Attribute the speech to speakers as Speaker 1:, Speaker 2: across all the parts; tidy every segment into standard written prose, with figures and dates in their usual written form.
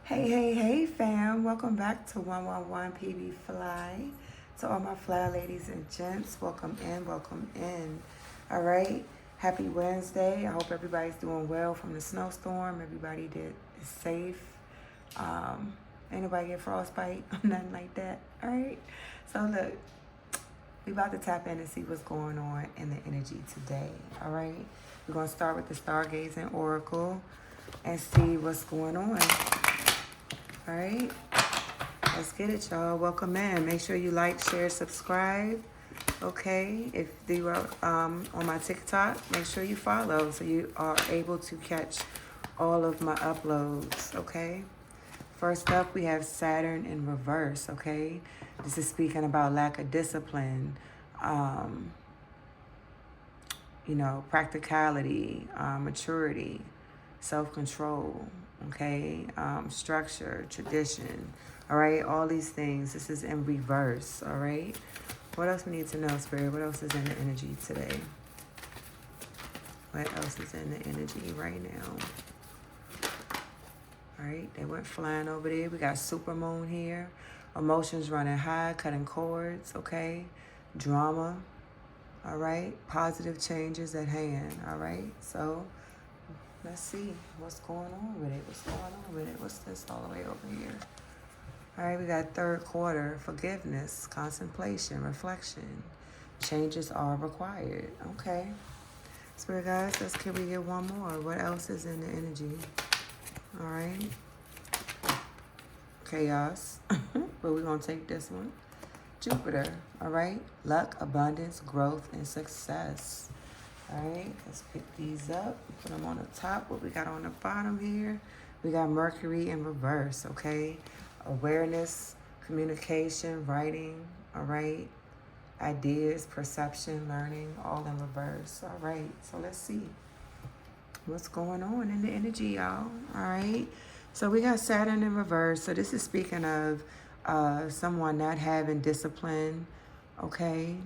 Speaker 1: Hey, fam. Welcome back to 111 PB Fly. To all my fly ladies and gents, welcome in, welcome in. All right. Happy Wednesday. I hope everybody's doing well from the snowstorm. Everybody is safe. Um, Ain't nobody get frostbite or nothing like that. All right. So, look, we about to tap in and see what's going on in the energy today. All right. We're going to start with the Stargazing Oracle and see what's going on. All right, let's get it, y'all. Welcome in. Make sure you like, share, subscribe. Okay, if you are on my TikTok, make sure you follow so you are able to catch all of my uploads. Okay. First up, we have Saturn in reverse. Okay, this is speaking about lack of discipline. Practicality, maturity, self-control, okay, structure, tradition, all right, all these things. This is in reverse, all right? What else we need to know, Spirit? What else is in the energy today? What else is in the energy right now? All right, they went flying over there. We got supermoon here. Emotions running high, cutting cords, okay? Drama, all right? Positive changes at hand, all right? So let's see what's going on with it. What's this all the way over here? All right, we got third quarter, forgiveness, contemplation, reflection. Changes are required. Okay. Spirit guys, can we get one more? What else is in the energy? All right. Chaos. But we're going to take this one. Jupiter. All right. Luck, abundance, growth, and success. All right, let's pick these up, put them on the top. What we got on the bottom here, we got Mercury in reverse, okay? Awareness, communication, writing, all right? Ideas, perception, learning, all in reverse, all right? So let's see what's going on in the energy, y'all, all right? So we got Saturn in reverse. So this is speaking of someone not having discipline, okay?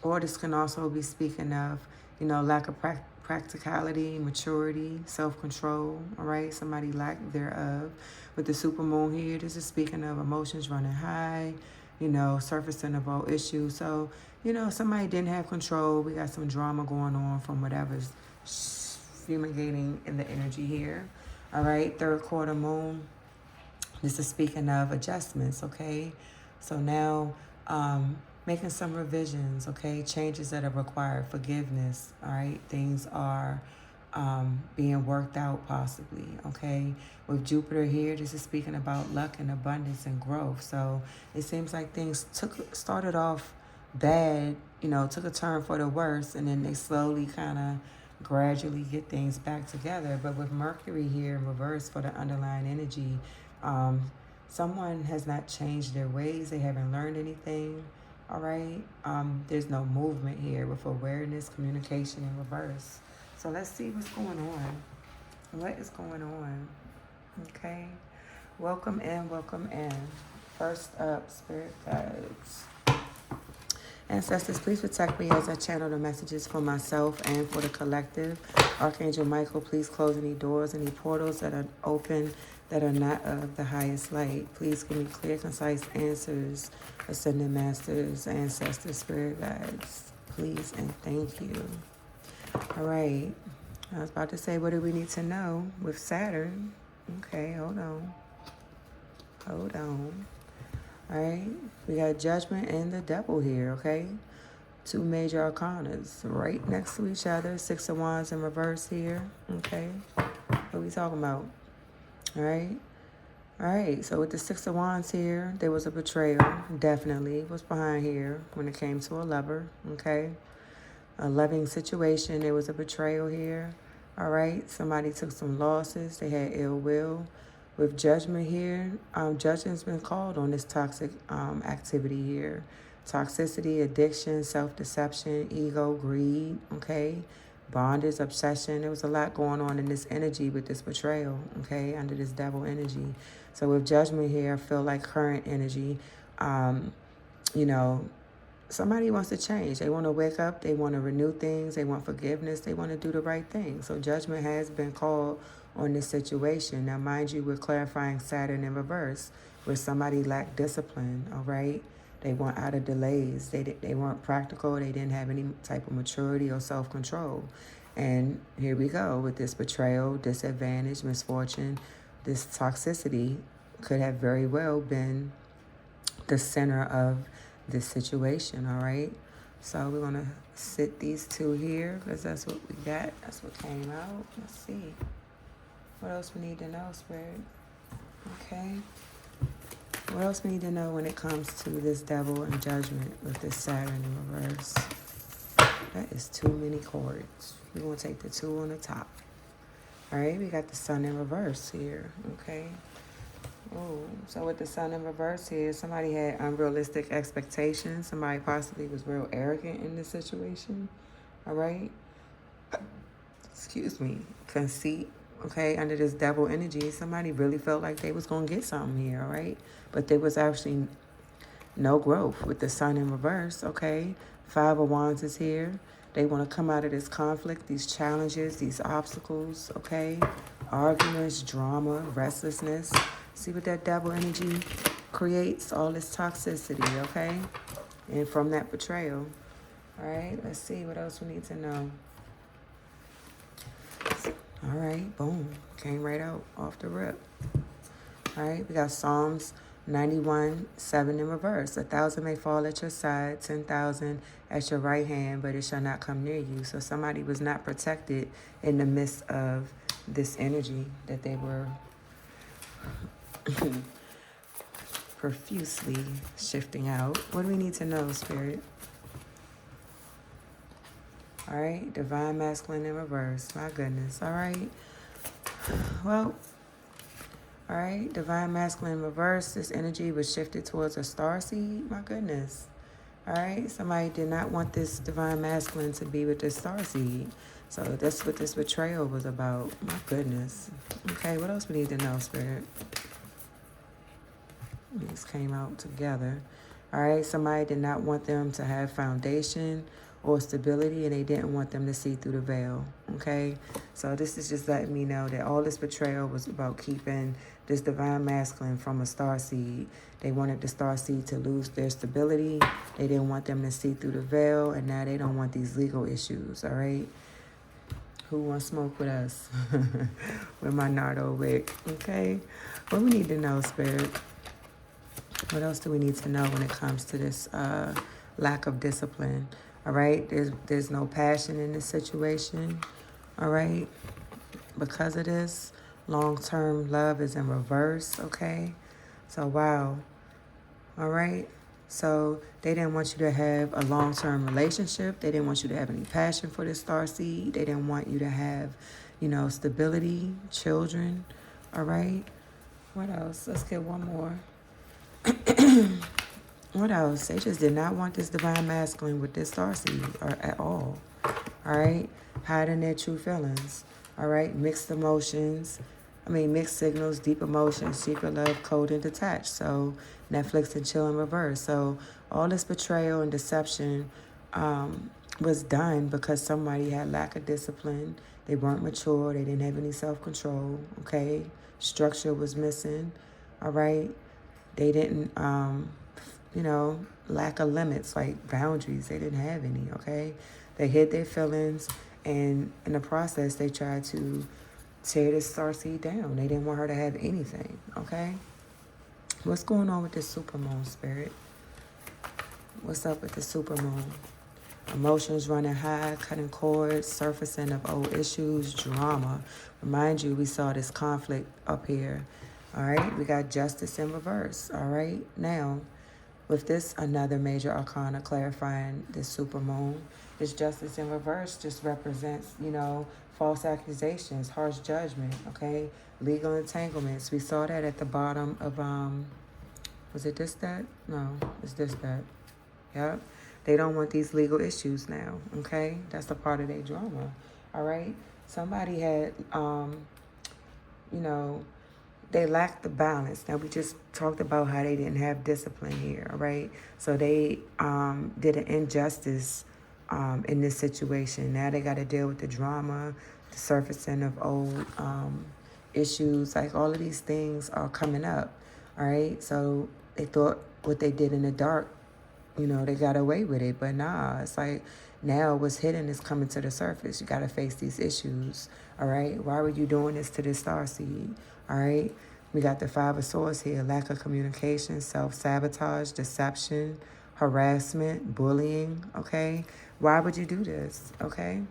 Speaker 1: Or this can also be speaking of, lack of practicality, maturity, self-control, all right? Somebody lack thereof. With the supermoon here, this is speaking of emotions running high, surfacing of all issues. So, somebody didn't have control. We got some drama going on from whatever's fumigating in the energy here, all right? Third quarter moon, this is speaking of adjustments, okay? So now, making some revisions, okay? Changes that are required, forgiveness, all right? Things are being worked out possibly, okay? With Jupiter here, this is speaking about luck and abundance and growth. So it seems like things started off bad, took a turn for the worse, and then they slowly kind of gradually get things back together. But with Mercury here in reverse for the underlying energy, someone has not changed their ways. They haven't learned anything. All right. There's no movement here with awareness, communication in reverse. So let's see what's going on. What is going on? Okay. Welcome in, welcome in. First up, spirit guides. Ancestors, please protect me as I channel the messages for myself and for the collective. Archangel Michael, please close any doors, any portals that are open that are not of the highest light. Please give me clear, concise answers. Ascended Masters, Ancestors, Spirit Guides, please and thank you. All right. I was about to say, what do we need to know with Saturn? Okay, hold on. All right. We got Judgment and the Devil here, okay? Two major arcanas right next to each other. Six of Wands in reverse here, okay? What are we talking about? All right. All right, so with the Six of Wands here, there was a betrayal, definitely. What's behind here when it came to a lover, okay? A loving situation, there was a betrayal here, all right? Somebody took some losses, they had ill will. With Judgment here, judgment's been called on this toxic activity here. Toxicity, addiction, self-deception, ego, greed, okay? Bondage, obsession. There was a lot going on in this energy with this betrayal, okay, under this devil energy. So with Judgment here, I feel like current energy, somebody wants to change. They want to wake up. They want to renew things. They want forgiveness. They want to do the right thing. So Judgment has been called on this situation. Now, mind you, we're clarifying Saturn in reverse, where somebody lacked discipline, all right? They weren't out of delays. They weren't practical. They didn't have any type of maturity or self-control. And here we go with this betrayal, disadvantage, misfortune. This toxicity could have very well been the center of this situation, all right? So we're going to sit these two here because that's what we got. That's what came out. Let's see. What else we need to know, Spirit? Okay. What else we need to know when it comes to this devil and judgment with this Saturn in reverse? That is too many chords. We're going to take the 2 on the top. All right, we got the Sun in reverse here, okay? Oh, so with the Sun in reverse here, somebody had unrealistic expectations. Somebody possibly was real arrogant in this situation, all right? Excuse me, conceit, okay? Under this devil energy, somebody really felt like they was going to get something here, all right? But there was actually no growth with the Sun in reverse, okay? 5 of Wands is here. They want to come out of this conflict, these challenges, these obstacles, okay? Arguments, drama, restlessness. See what that devil energy creates? All this toxicity, okay? And from that betrayal. All right, let's see what else we need to know. All right, boom. Came right out off the rip. All right, we got Psalms 91, 7 in reverse. 1,000 may fall at your side, 10,000 at your right hand, but it shall not come near you. So somebody was not protected in the midst of this energy that they were profusely shifting out. What do we need to know, Spirit? All right, Divine Masculine in reverse. My goodness. All right. Well, all right, Divine Masculine reverse. This energy was shifted towards a starseed. My goodness. All right, somebody did not want this Divine Masculine to be with this starseed. So that's what this betrayal was about. My goodness. Okay, what else we need to know, Spirit? These came out together. All right, somebody did not want them to have foundation or stability, and they didn't want them to see through the veil, okay? So this is just letting me know that all this betrayal was about keeping this Divine Masculine from a starseed. They wanted the starseed to lose their stability. They didn't want them to see through the veil, and now they don't want these legal issues, all right? Who wants smoke with us? With my Nardo wick, okay? What we need to know, Spirit? What else do we need to know when it comes to this lack of discipline? All right, there's no passion in this situation, all right? Because of this, long-term love is in reverse, okay? So, wow, all right? So they didn't want you to have a long-term relationship. They didn't want you to have any passion for this starseed. They didn't want you to have, stability, children, all right? What else? Let's get one more. What else? They just did not want this Divine Masculine with this starseed or at all. All right? Hiding their true feelings. All right? Mixed signals, deep emotions, secret love, cold and detached. So Netflix and chill in reverse. So all this betrayal and deception was done because somebody had lack of discipline. They weren't mature. They didn't have any self-control. Okay? Structure was missing. All right? They didn't, lack of limits, like boundaries. They didn't have any, okay? They hid their feelings, and in the process, they tried to tear this starseed down. They didn't want her to have anything, okay? What's going on with this supermoon, Spirit? What's up with the supermoon? Emotions running high, cutting cords, surfacing of old issues, drama. Remind you, we saw this conflict up here. All right, we got justice in reverse. All right, now with this, another major arcana clarifying this supermoon. This justice in reverse just represents, false accusations, harsh judgment, okay? Legal entanglements. We saw that at the bottom of, was it this, that? No, it's this, that. Yep. They don't want these legal issues now, okay? That's a part of their drama, all right? Somebody had, they lacked the balance. Now, we just talked about how they didn't have discipline here, all right? So they did an injustice in this situation. Now they got to deal with the drama, the surfacing of old issues, like all of these things are coming up. All right. So they thought what they did in the dark, they got away with it. But nah, it's like now what's hidden is coming to the surface. You got to face these issues. All right. Why were you doing this to this starseed? All right. We got the Five of Swords here: lack of communication, self-sabotage, deception, harassment, bullying. Okay. Why would you do this? Okay.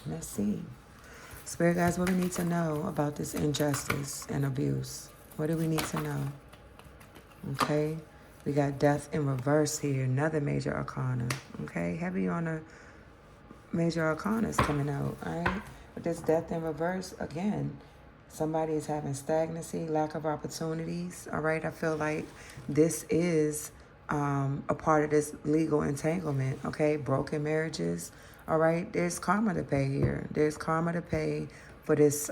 Speaker 1: Let's see. Spirit guys, what we need to know about this injustice and abuse? What do we need to know? Okay. We got death in reverse here, another major arcana. Okay. Heavy on the major arcanas coming out. All right. With this death in reverse, again, somebody is having stagnancy, lack of opportunities. All right. I feel like this is a part of this legal entanglement. Okay. Broken marriages. All right. There's karma to pay here. There's karma to pay for this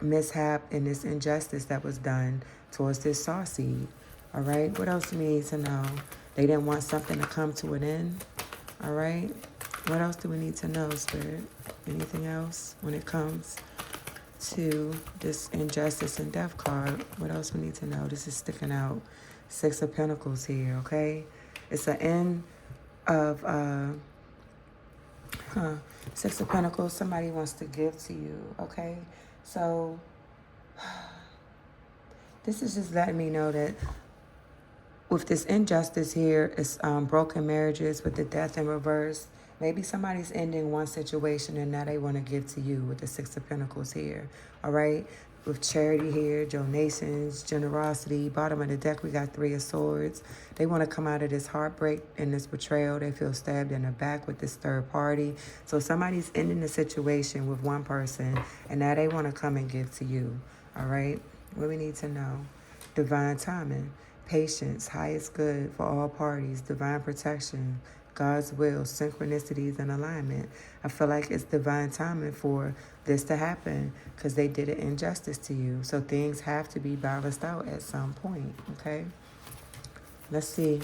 Speaker 1: mishap and this injustice that was done towards this starseed. All right. What else do we need to know? They didn't want something to come to an end. All right. What else do we need to know, Spirit? Anything else when it comes to this injustice and death card? What else we need to know? This is sticking out. Six of Pentacles here, okay? It's an end of Six of Pentacles. Somebody wants to give to you, okay? So this is just letting me know that with this injustice here, it's broken marriages with the death in reverse. Maybe somebody's ending one situation and now they want to give to you with the Six of Pentacles here. All right. With charity here, donations, generosity. Bottom of the deck, we got Three of Swords. They want to come out of this heartbreak and this betrayal. They feel stabbed in the back with this third party. So somebody's ending the situation with one person and now they want to come and give to you. All right. What we need to know. Divine timing. Patience. Highest good for all parties. Divine protection. God's will, synchronicities, and alignment. I feel like it's divine timing for this to happen because they did an injustice to you. So things have to be balanced out at some point, okay? Let's see.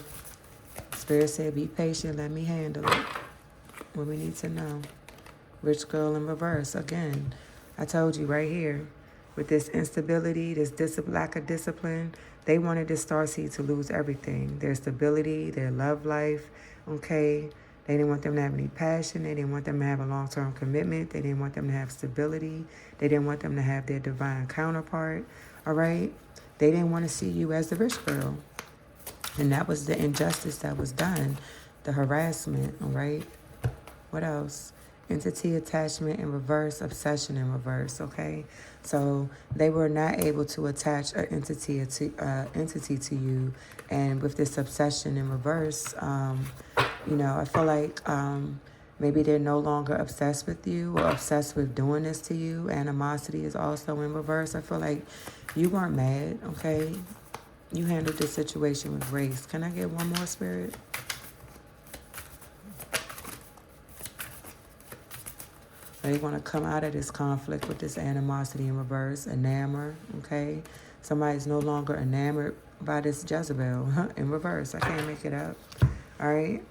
Speaker 1: Spirit said, be patient, let me handle it. What we need to know. Rich girl in reverse. Again, I told you right here, with this instability, this lack of discipline, they wanted this starseed to lose everything. Their stability, their love life, okay? They didn't want them to have any passion. They didn't want them to have a long-term commitment. They didn't want them to have stability. They didn't want them to have their divine counterpart, all right? They didn't want to see you as the rich girl. And that was the injustice that was done, the harassment, all right? What else? Entity attachment in reverse, obsession in reverse, okay? So they were not able to attach an entity to you. And with this obsession in reverse, I feel like maybe they're no longer obsessed with you or obsessed with doing this to you. Animosity is also in reverse. I feel like you weren't mad, okay? You handled this situation with grace. Can I get one more, Spirit? They want to come out of this conflict with this animosity in reverse, enamor, okay? Somebody's no longer enamored by this Jezebel in reverse. I can't make it up, all right?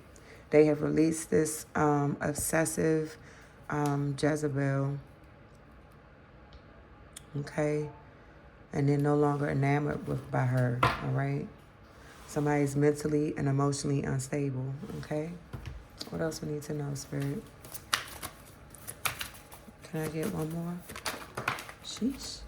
Speaker 1: They have released this obsessive Jezebel, okay? And they're no longer enamored by her, all right? Somebody's mentally and emotionally unstable, okay? What else we need to know, Spirit? Can I get one more? Sheesh.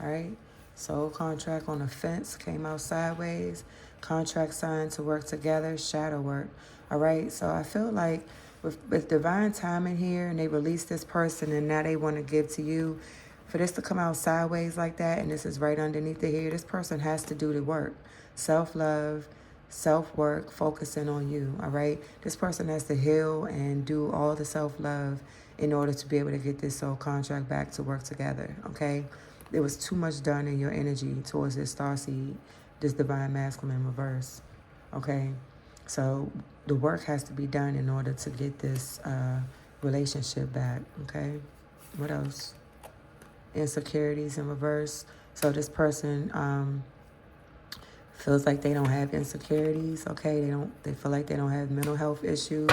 Speaker 1: All right. Soul contract on the fence came out sideways. Contract signed to work together. Shadow work. All right. So I feel like with divine timing here, and they release this person, and now they want to give to you. For this to come out sideways like that, and this is right underneath it here, this person has to do the work. Self-love, self-work, focusing on you. All right. This person has to heal and do all the self-love in order to be able to get this soul contract back to work together, okay? There was too much done in your energy towards this starseed, this divine masculine in reverse, okay? So the work has to be done in order to get this relationship back, okay? What else? Insecurities in reverse. So this person feels like they don't have insecurities, okay? They feel like they don't have mental health issues,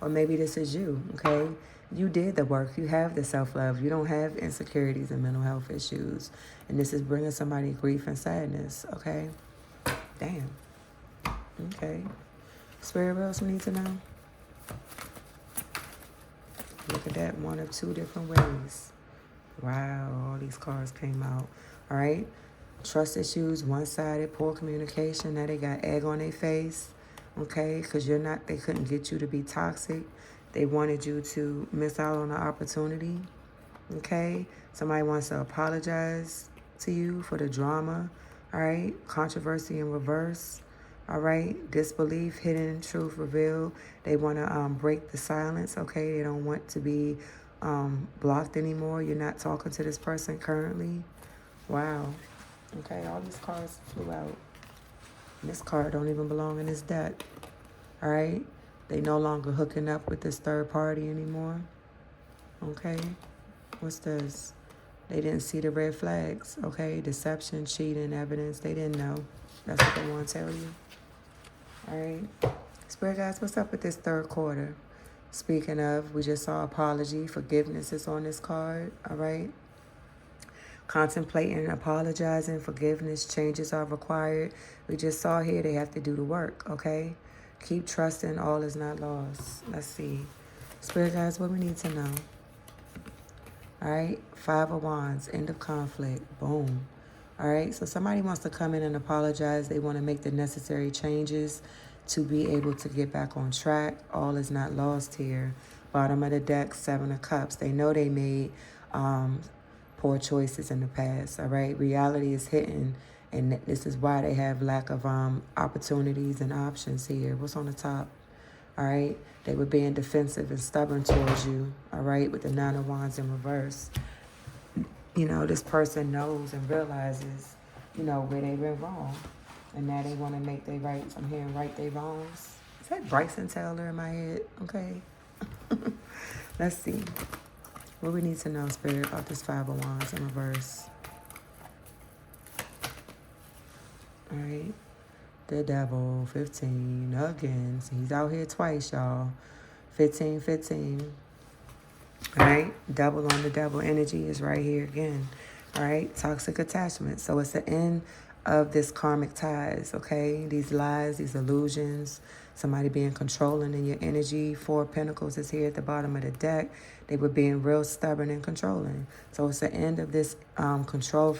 Speaker 1: or maybe this is you, okay? You did the work. You have the self-love. You don't have insecurities and mental health issues. And this is bringing somebody grief and sadness, okay? Damn. Okay. Spirit, what else we need to know? Look at that, one of two different ways. Wow, all these cards came out. All right. Trust issues, one-sided, poor communication. Now they got egg on their face, okay? Because they couldn't get you to be toxic. They wanted you to miss out on the opportunity, okay? Somebody wants to apologize to you for the drama, all right? Controversy in reverse, all right? Disbelief, hidden truth revealed. They want to break the silence, okay? They don't want to be blocked anymore. You're not talking to this person currently. Wow. Okay, all these cards flew out. And this card don't even belong in this deck. All right? They no longer hooking up with this third party anymore. Okay? What's this? They didn't see the red flags. Okay? Deception, cheating, evidence. They didn't know. That's what they want to tell you. All right? Spirit guys, what's up with this third quarter? Speaking of, we just saw apology. Forgiveness is on this card. All right? Contemplating, apologizing, forgiveness, changes are required. We just saw here they have to do the work, okay? Keep trusting, all is not lost. Let's see. Spirit guys, what we need to know. All right, 5 of Wands, end of conflict, boom. All right, so somebody wants to come in and apologize. They want to make the necessary changes to be able to get back on track. All is not lost here. Bottom of the deck, 7 of Cups. They know they made poor choices in the past, all right? Reality is hitting, and this is why they have lack of opportunities and options here. What's on the top? All right? They were being defensive and stubborn towards you, all right, with the 9 of Wands in reverse. You know, this person knows and realizes, you know, where they went wrong, and now they want to make their rights. I'm hearing right their wrongs. Is that Bryson Taylor in my head? Okay. Let's see. What we need to know, Spirit, about this 5 of Wands in reverse. All right. The devil, 15, again. So he's out here twice, y'all. 15, 15. All right. Double on the devil energy is right here again. All right. Toxic attachment. So it's the end of this karmic ties, okay? These lies, these illusions, somebody being controlling in your energy. 4 of Pentacles is here at the bottom of the deck. They were being real stubborn and controlling. So it's the end of this control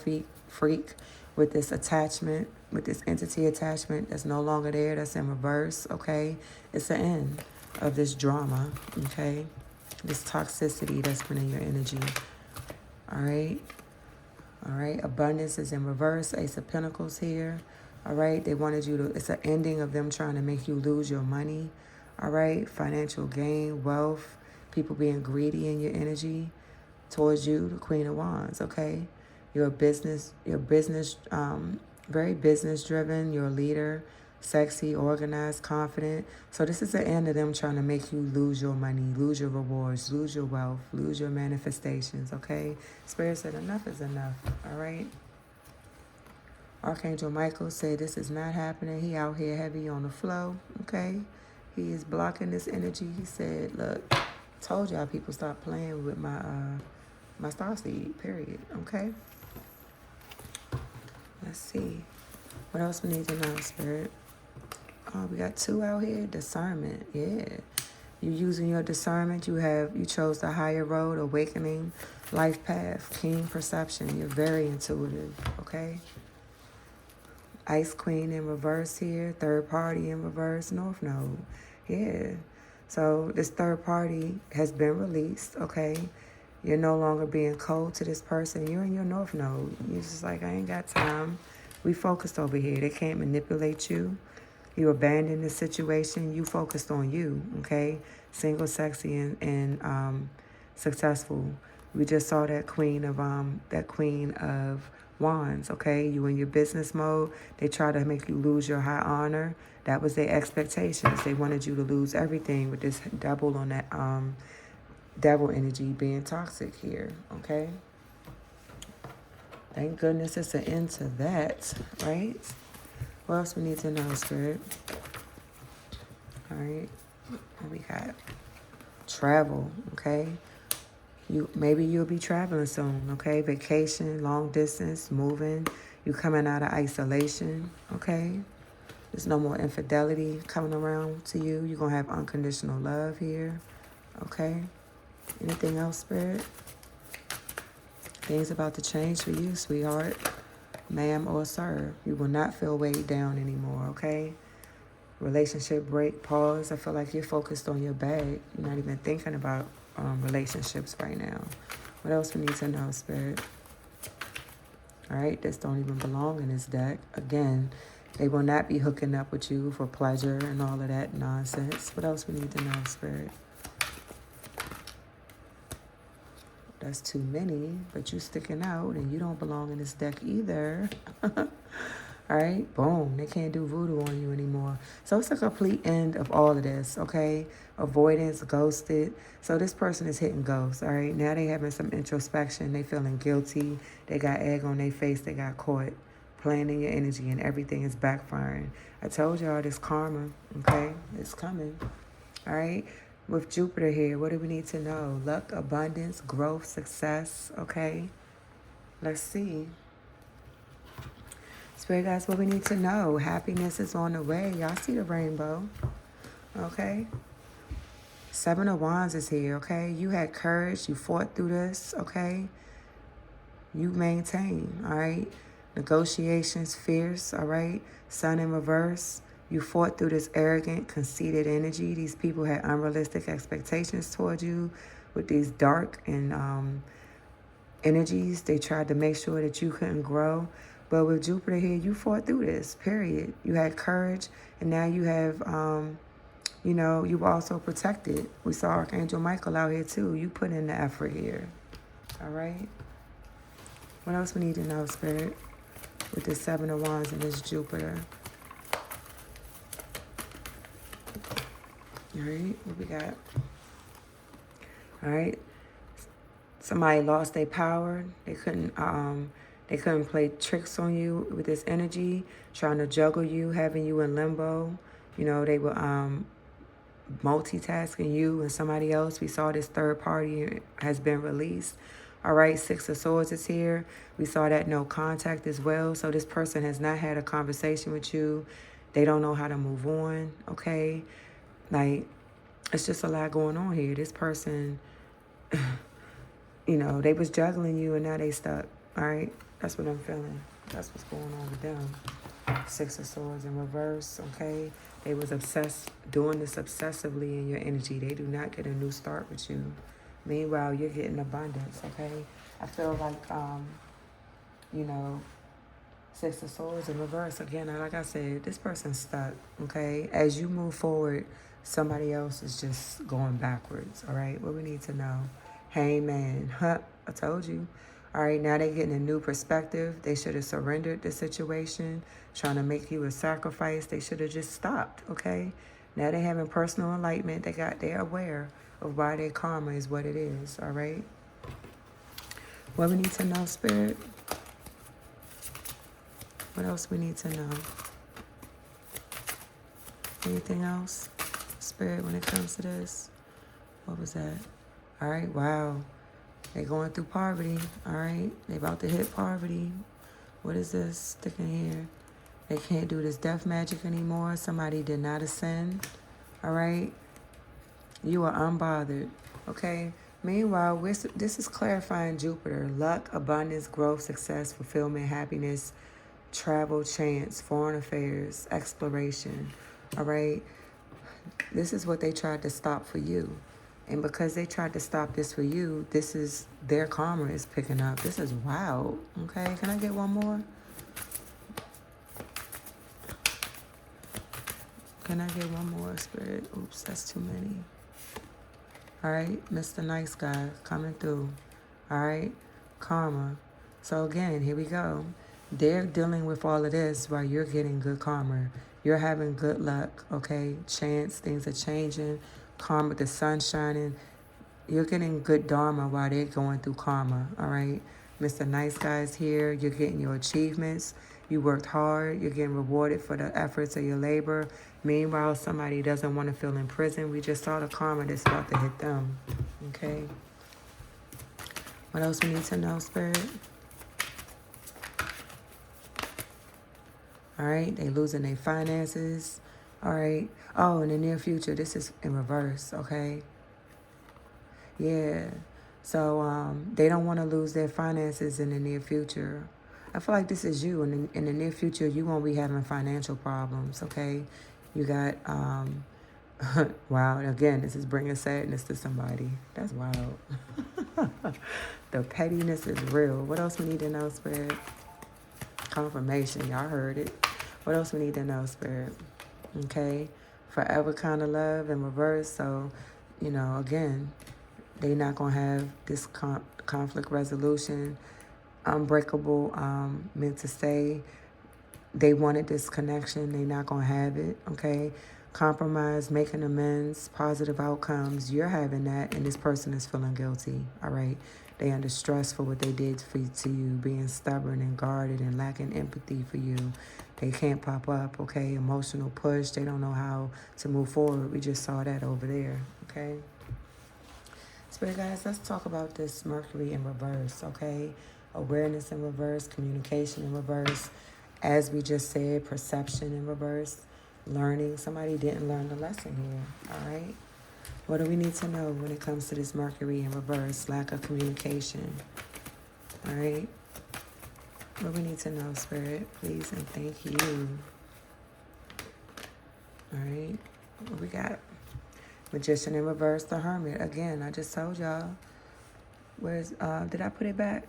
Speaker 1: freak with this attachment, with this entity attachment that's no longer there, that's in reverse, okay? It's the end of this drama, okay? This toxicity that's been in your energy, all right? All right, abundance is in reverse. Ace of Pentacles here. All right, they wanted you to, it's an ending of them trying to make you lose your money. All right, financial gain, wealth, people being greedy in your energy towards you, the Queen of Wands, okay? You're very business driven. You're a leader, sexy, organized, confident. So this is the end of them trying to make you lose your money, lose your rewards, lose your wealth, lose your manifestations, okay? Spirit said enough is enough, all right? Archangel Michael said this is not happening. He out here heavy on the flow, okay? He is blocking this energy. He said, look, told y'all people stop playing with my starseed, period, okay? Let's see. What else we need to know, Spirit? Oh, we got 2 out here. Discernment, yeah. You're using your discernment. You chose the higher road, awakening, life path, keen perception. You're very intuitive, okay? Ice Queen in reverse here. Third party in reverse. North Node, yeah. So this third party has been released, okay? You're no longer being cold to this person. You're in your North Node. You're just like, I ain't got time. We focused over here. They can't manipulate you. You abandoned the situation. You focused on you, okay? Single, sexy, and successful. We just saw that Queen of Wands, okay? You in your business mode. They try to make you lose your high honor. That was their expectations. They wanted you to lose everything with this double on that devil energy being toxic here, okay? Thank goodness it's an end to that, right? What else we need to know, Spirit? All right. What we got? Travel, okay? Maybe you'll be traveling soon, okay? Vacation, long distance, moving. You coming out of isolation, okay? There's no more infidelity coming around to you. You're going to have unconditional love here, okay? Anything else, Spirit? Things about to change for you, sweetheart, ma'am or sir. You will not feel weighed down anymore, okay? Relationship break, pause. I feel like you're focused on your bag. You're not even thinking about relationships right now. What else we need to know, Spirit? All right, this don't even belong in this deck. Again, they will not be hooking up with you for pleasure and all of that nonsense. What else we need to know, Spirit? That's too many, but you sticking out and you don't belong in this deck either. All right, boom, they can't do voodoo on you anymore. So it's a complete end of all of this, okay? Avoidance, ghosted. So this person is hitting ghosts, all right? Now they having some introspection. They feeling guilty. They got egg on their face. They got caught playing in your energy and everything is backfiring. I told y'all this karma, okay? It's coming, all right? With Jupiter here, what do we need to know? Luck, abundance, growth, success, okay? Let's see. Spirit guys, what we need to know. Happiness is on the way. Y'all see the rainbow. Okay. 7 of Wands is here. Okay. You had courage. You fought through this. Okay. You maintain. All right. Negotiations fierce. All right. Sun in reverse. You fought through this arrogant, conceited energy. These people had unrealistic expectations toward you with these dark and energies. They tried to make sure that you couldn't grow. But with Jupiter here, you fought through this, period. You had courage, and now you have, you were also protected. We saw Archangel Michael out here, too. You put in the effort here, all right? What else we need to know, Spirit, with this 7 of Wands and this Jupiter? All right, what we got? All right, somebody lost their power. They couldn't play tricks on you with this energy, trying to juggle you, having you in limbo. You know, they were multitasking you and somebody else. We saw this third party has been released. All right, 6 of Swords is here. We saw that no contact as well. So this person has not had a conversation with you. They don't know how to move on, okay? Like, it's just a lot going on here. This person, they was juggling you and now they stuck, all right? That's what I'm feeling. That's what's going on with them. 6 of Swords in reverse, okay? They was doing this obsessively in your energy. They do not get a new start with you. Meanwhile, you're getting abundance, okay? I feel like, 6 of Swords in reverse. Again, like I said, this person's stuck, okay? As you move forward, somebody else is just going backwards, all right? What we need to know. Hangman, I told you. All right, now they're getting a new perspective. They should have surrendered the situation, trying to make you a sacrifice. They should have just stopped, okay? Now they're having personal enlightenment. They're aware of why their karma is what it is, all right? What we need to know, Spirit? What else we need to know? Anything else, Spirit, when it comes to this? What was that? All right, wow. They going through poverty, all right? They about to hit poverty. What is this sticking here? They can't do this death magic anymore. Somebody did not ascend, all right? You are unbothered, okay? Meanwhile, this is clarifying Jupiter. Luck, abundance, growth, success, fulfillment, happiness, travel, chance, foreign affairs, exploration, all right? This is what they tried to stop for you. And because they tried to stop this for you, this is their karma is picking up. This is wild, okay? Can I get one more? Can I get one more, Spirit? Oops, that's too many. All right, Mr. Nice Guy coming through. All right, karma. So again, here we go. They're dealing with all of this while you're getting good karma. You're having good luck, okay? Chance, things are changing. Karma, the sun shining. You're getting good dharma while they're going through karma, all right? Mr. Nice Guy is here. You're getting your achievements. You worked hard. You're getting rewarded for the efforts of your labor. Meanwhile, somebody doesn't want to feel in prison. We just saw the karma that's about to hit them, okay? What else we need to know, Spirit? All right, they losing their finances. All right. Oh, in the near future, this is in reverse, okay? Yeah. So they don't want to lose their finances in the near future. I feel like this is you. In the near future, you won't be having financial problems, okay? You got, wow, again, this is bringing sadness to somebody. That's wild. The pettiness is real. What else we need to know, Spirit? Confirmation. Y'all heard it. What else we need to know, Spirit? Okay? Forever kind of love in reverse. So, again, they not going to have this conflict resolution, unbreakable, meant to stay. They wanted this connection. They not going to have it, okay? Compromise, making amends, positive outcomes. You're having that, and this person is feeling guilty, all right? They under stress for what they did to you, being stubborn and guarded and lacking empathy for you. They can't pop up, okay? Emotional push. They don't know how to move forward. We just saw that over there, okay? Spirit guys, let's talk about this Mercury in reverse, okay? Awareness in reverse, communication in reverse. As we just said, perception in reverse, learning. Somebody didn't learn the lesson here, all right? What do we need to know when it comes to this Mercury in reverse? Lack of communication, all right? What we need to know, Spirit, please and thank you. All right, what we got? Magician in reverse, the Hermit. Again, I just told y'all. Where's, did I put it back?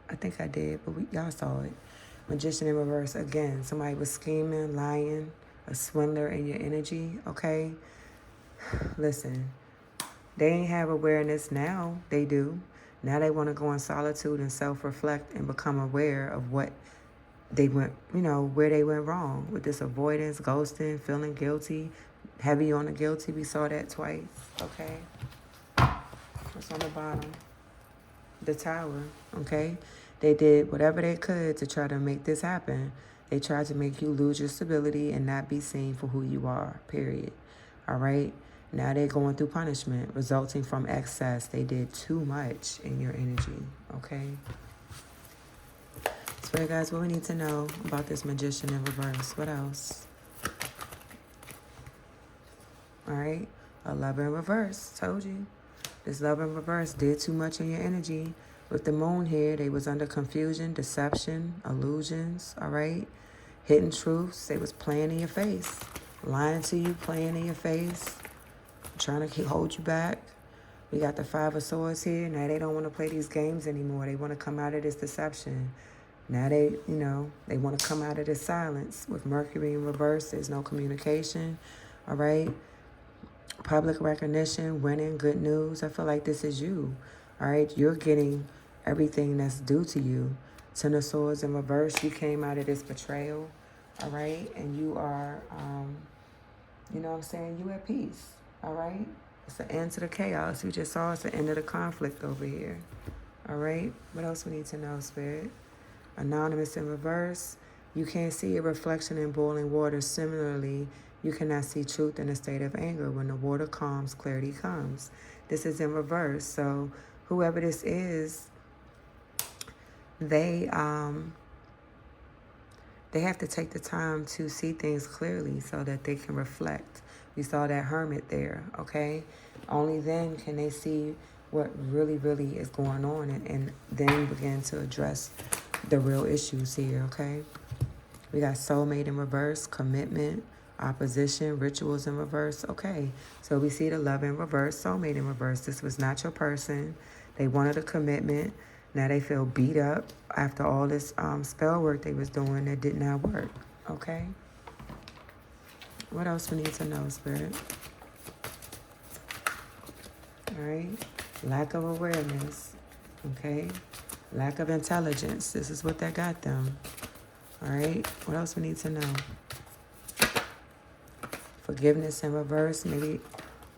Speaker 1: I think I did, but y'all saw it. Magician in reverse. Again, somebody was scheming, lying, a swindler in your energy, okay? Listen, they ain't have awareness now. They do. Now they want to go in solitude and self-reflect and become aware of what they went, where they went wrong with this avoidance, ghosting, feeling guilty, heavy on the guilty. We saw that twice, okay? What's on the bottom? The Tower, okay? They did whatever they could to try to make this happen. They tried to make you lose your stability and not be seen for who you are, period. All right? Now they're going through punishment resulting from excess. They did too much in your energy, okay? So, guys, what we need to know about this Magician in reverse. What else? All right? A Lover in reverse. Told you. This Lover in reverse did too much in your energy. With the Moon here, they was under confusion, deception, illusions, all right? Hidden truths. They was playing in your face. Lying to you, playing in your face. Trying to hold you back. We got the Five of Swords here. Now they don't want to play these games anymore. They want to come out of this deception. Now they want to come out of this silence. With Mercury in reverse, there's no communication, all right? Public recognition, winning, good news. I feel like this is you, all right? You're getting everything that's due to you. Ten of Swords in reverse, you came out of this betrayal, all right? And you are, you know what I'm saying? You at peace, all right? It's the end to the chaos. You just saw it's the end of the conflict over here, all right? What else we need to know, Spirit? Anonymous in reverse, you can't see a reflection in boiling water. Similarly, you cannot see truth in a state of anger. When the water calms, clarity comes. This is in reverse. So whoever this is, they have to take the time to see things clearly so that they can reflect. We saw that Hermit there, okay? Only then can they see what really, really is going on and then begin to address the real issues here, okay? We got soulmate in reverse, commitment, opposition, rituals in reverse. Okay, so we see the love in reverse, soulmate in reverse. This was not your person. They wanted a commitment. Now they feel beat up after all this spell work they was doing that did not work, okay? What else we need to know, Spirit? All right, lack of awareness, okay? Lack of intelligence. This is what that got them. All right. What else we need to know? Forgiveness in reverse. Maybe.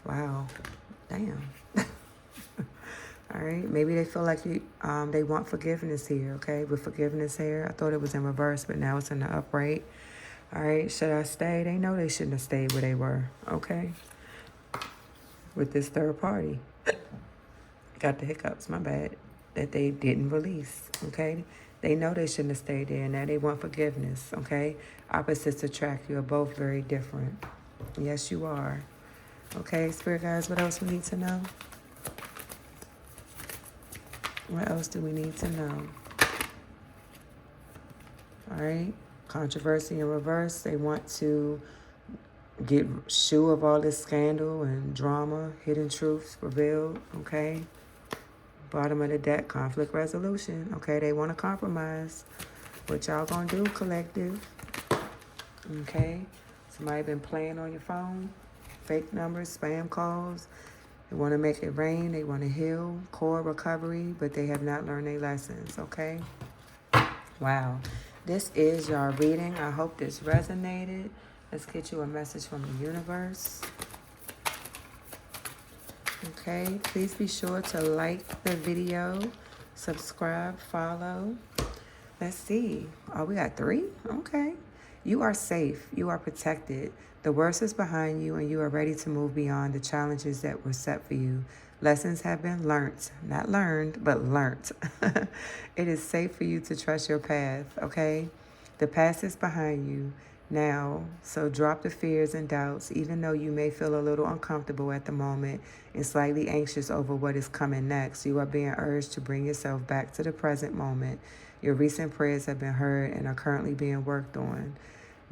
Speaker 1: Wow. Damn. All right. Maybe they feel like they want forgiveness here. Okay. With forgiveness here. I thought it was in reverse, but now it's in the upright. All right. Should I stay? They know they shouldn't have stayed where they were. Okay. With this third party. Got the hiccups. My bad. that they didn't release, okay? They know they shouldn't have stayed there. Now they want forgiveness, okay? Opposites attract. You are both very different. Yes, you are. Okay, Spirit guys, what else we need to know? What else do we need to know? All right. Controversy in reverse. They want to get Sooo of all this scandal and drama, hidden truths revealed, okay? Bottom of the deck, conflict resolution, okay? They want to compromise. What y'all gonna do, collective? Okay? Somebody been playing on your phone, fake numbers, spam calls. They want to make it rain. They want to heal, core recovery, but they have not learned their lessons, okay? Wow. This is your reading. I hope this resonated. Let's get you a message from the universe. Okay, please be sure to like the video, subscribe, follow. Let's see. Oh, we got 3? Okay. You are safe. You are protected. The worst is behind you, and you are ready to move beyond the challenges that were set for you. Lessons have been learnt. Not learned, but learnt. It is safe for you to trust your path, okay? The past is behind you now, so drop the fears and doubts, even though you may feel a little uncomfortable at the moment and slightly anxious over what is coming next. You are being urged to bring yourself back to the present moment. Your recent prayers have been heard and are currently being worked on.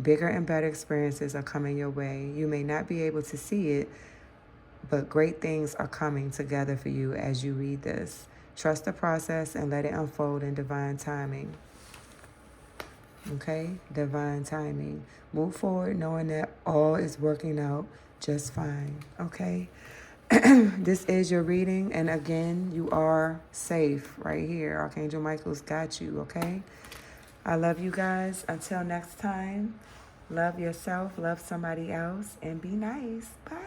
Speaker 1: Bigger and better experiences are coming your way. You may not be able to see it, but great things are coming together for you as you read this. Trust the process and let it unfold in divine timing. Okay? Divine timing. Move forward knowing that all is working out just fine. Okay? This is your reading, and again, you are safe right here. Archangel Michael's got you, okay? I love you guys. Until next time, love yourself, love somebody else, and be nice. Bye.